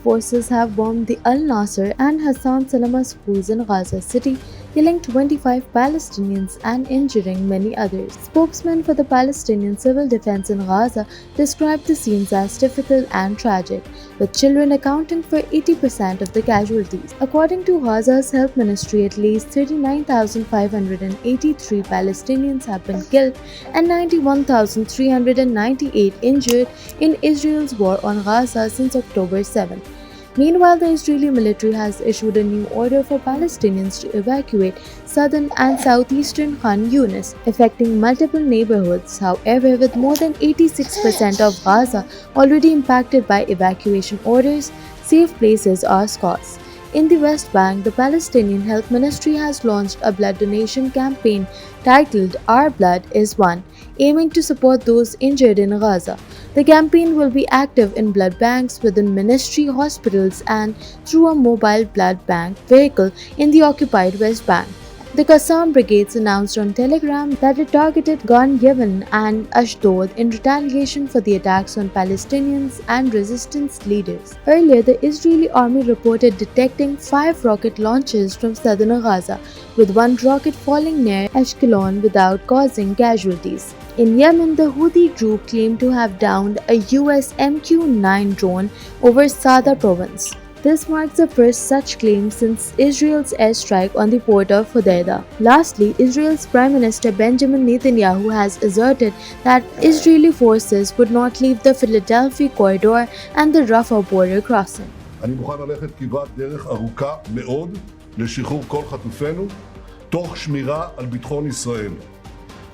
forces have bombed the Al Nasser and Hassan Salama schools in Gaza City, killing 25 Palestinians and injuring many others. Spokesman for the Palestinian Civil Defense in Gaza described the scenes as difficult and tragic, with children accounting for 80% of the casualties. According to Gaza's health ministry, at least 39,583 Palestinians have been killed and 91,398 injured in Israel's war on Gaza since October 7. Meanwhile, the Israeli military has issued a new order for Palestinians to evacuate southern and southeastern Khan Yunis, affecting multiple neighborhoods. However, with more than 86% of Gaza already impacted by evacuation orders, safe places are scarce. In the West Bank, the Palestinian Health Ministry has launched a blood donation campaign titled Our Blood is One, aiming to support those injured in Gaza. The campaign will be active in blood banks within ministry hospitals and through a mobile blood bank vehicle in the occupied West Bank. The Qassam brigades announced on Telegram that it targeted Gan Yemen and Ashdod in retaliation for the attacks on Palestinians and resistance leaders. Earlier, the Israeli army reported detecting 5 rocket launches from southern Gaza, with one rocket falling near Ashkelon without causing casualties. In Yemen, the Houthi group claimed to have downed a US MQ-9 drone over Sada province. This marks the first such claim since Israel's airstrike on the port of Hodeidah. Lastly, Israel's Prime Minister Benjamin Netanyahu has asserted that Israeli forces would not leave the Philadelphia corridor and the Rafah border crossing. אני מוכן ללכת כברת דרך ארוכה מאוד לשחרור כל חטופינו, תוך שמירה על ביטחון ישראל.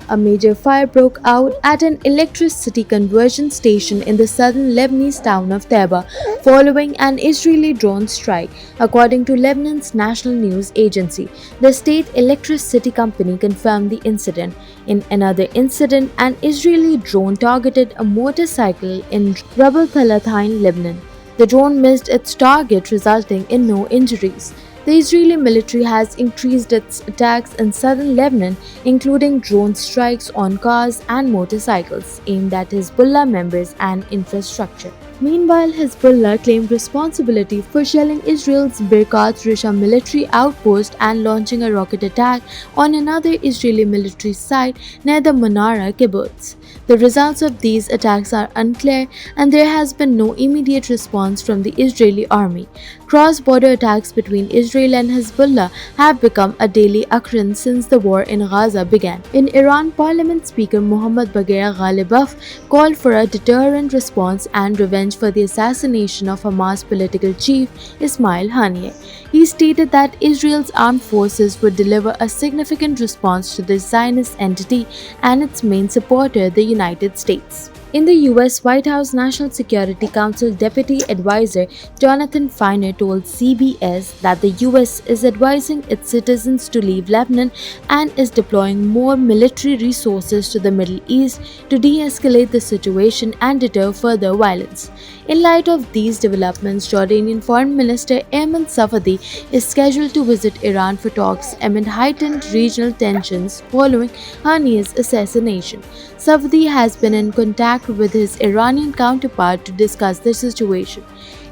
A major fire broke out at an electricity conversion station in the southern Lebanese town of Taiba following an Israeli drone strike, according to Lebanon's national news agency. The state electricity company confirmed the incident. In another incident, an Israeli drone targeted a motorcycle in Rubel Palatine, Lebanon. The drone missed its target, resulting in no injuries. The Israeli military has increased its attacks in southern Lebanon, including drone strikes on cars and motorcycles aimed at Hezbollah members and infrastructure. Meanwhile, Hezbollah claimed responsibility for shelling Israel's Birkat Risha military outpost and launching a rocket attack on another Israeli military site near the Manara kibbutz. The results of these attacks are unclear, and there has been no immediate response from the Israeli army. Cross-border attacks between Israel and Hezbollah have become a daily occurrence since the war in Gaza began. In Iran, Parliament Speaker Mohammad Bagher Ghalibaf called for a deterrent response and revenge for the assassination of Hamas political chief Ismail Haniyeh. He stated that Israel's armed forces would deliver a significant response to the Zionist entity and its main supporter, the United States. In the U.S., White House National Security Council Deputy Advisor Jonathan Feiner told CBS that the U.S. is advising its citizens to leave Lebanon and is deploying more military resources to the Middle East to de-escalate the situation and deter further violence. In light of these developments, Jordanian Foreign Minister Ayman Safadi is scheduled to visit Iran for talks amid heightened regional tensions following Haniyeh's assassination. Safadi has been in contact with his Iranian counterpart to discuss the situation.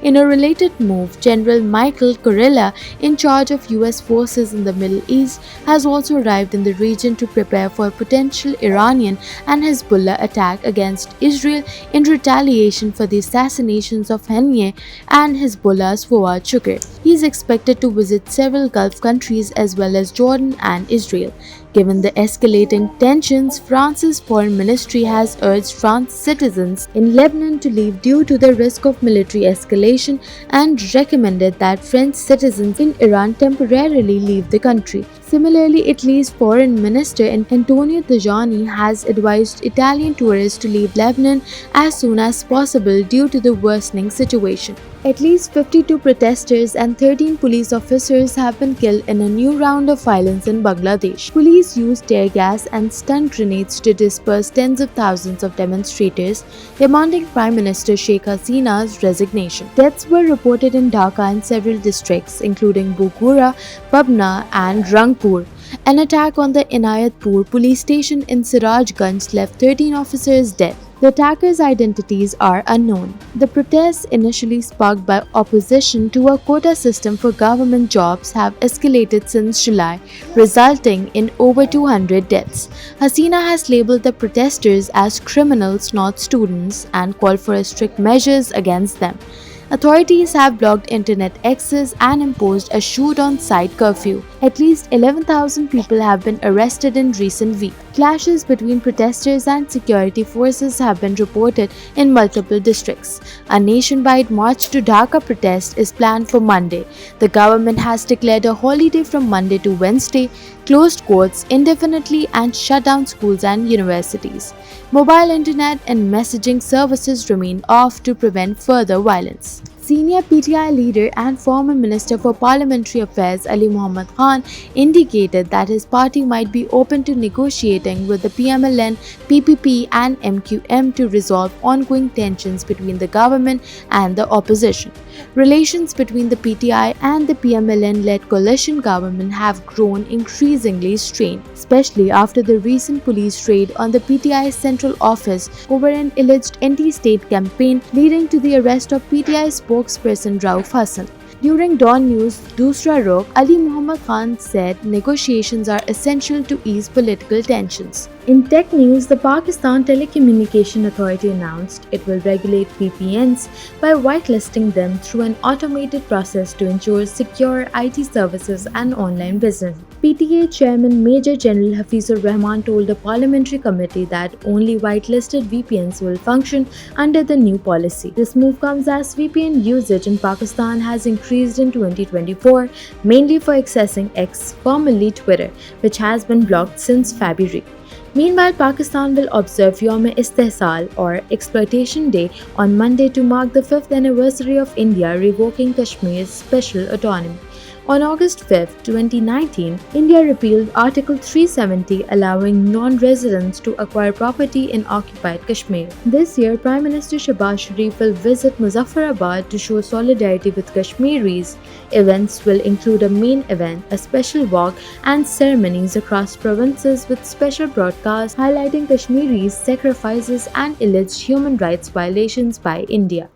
In a related move, General Michael Kurilla, in charge of U.S. forces in the Middle East, has also arrived in the region to prepare for a potential Iranian and Hezbollah attack against Israel in retaliation for the assassinations of Haniyeh and Hezbollah's Fuad Shukr. He is expected to visit several Gulf countries as well as Jordan and Israel. Given the escalating tensions, France's foreign ministry has urged France citizens in Lebanon to leave due to the risk of military escalation and recommended that French citizens in Iran temporarily leave the country. Similarly, Italy's foreign minister Antonio Tajani has advised Italian tourists to leave Lebanon as soon as possible due to the worsening situation. At least 52 protesters and 13 police officers have been killed in a new round of violence in Bangladesh. Police used tear gas and stun grenades to disperse tens of thousands of demonstrators, demanding Prime Minister Sheikh Hasina's resignation. Deaths were reported in Dhaka and several districts, including Bugura, Pabna, and Rangpur. An attack on the Inayatpur police station in Sirajganj left 13 officers dead. The attackers' identities are unknown. The protests, initially sparked by opposition to a quota system for government jobs, have escalated since July, resulting in over 200 deaths. Hasina has labeled the protesters as criminals, not students, and called for strict measures against them. Authorities have blocked internet access and imposed a shoot-on-sight curfew. At least 11,000 people have been arrested in recent weeks. Clashes between protesters and security forces have been reported in multiple districts. A nationwide march to Dhaka protest is planned for Monday. The government has declared a holiday from Monday to Wednesday, closed courts indefinitely, and shut down schools and universities. Mobile internet and messaging services remain off to prevent further violence. Senior PTI leader and former Minister for Parliamentary Affairs Ali Muhammad Khan indicated that his party might be open to negotiating with the PMLN, PPP and MQM to resolve ongoing tensions between the government and the opposition. Relations between the PTI and the PMLN-led coalition government have grown increasingly strained, especially after the recent police raid on the PTI's central office over an alleged anti-state campaign leading to the arrest of PTI spokesperson Rauf Hassan. During DawnNews' Dusra Rukh, Ali Muhammad Khan said negotiations are essential to ease political tensions. In tech news, the Pakistan Telecommunication Authority announced it will regulate VPNs by whitelisting them through an automated process to ensure secure IT services and online business. PTA Chairman Major General Hafizur Rahman told a parliamentary committee that only whitelisted VPNs will function under the new policy. This move comes as VPN usage in Pakistan has increased in 2024, mainly for accessing X, formerly Twitter, which has been blocked since February. Meanwhile, Pakistan will observe 𝐒𝐭𝐨𝐫𝐢 or Exploitation Day on Monday to mark the 5th anniversary of India revoking Kashmir's special autonomy. On August 5, 2019, India repealed Article 370 allowing non-residents to acquire property in occupied Kashmir. This year, Prime Minister Shehbaz Sharif will visit Muzaffarabad to show solidarity with Kashmiris. Events will include a main event, a special walk, and ceremonies across provinces with special broadcasts highlighting Kashmiris' sacrifices and alleged human rights violations by India.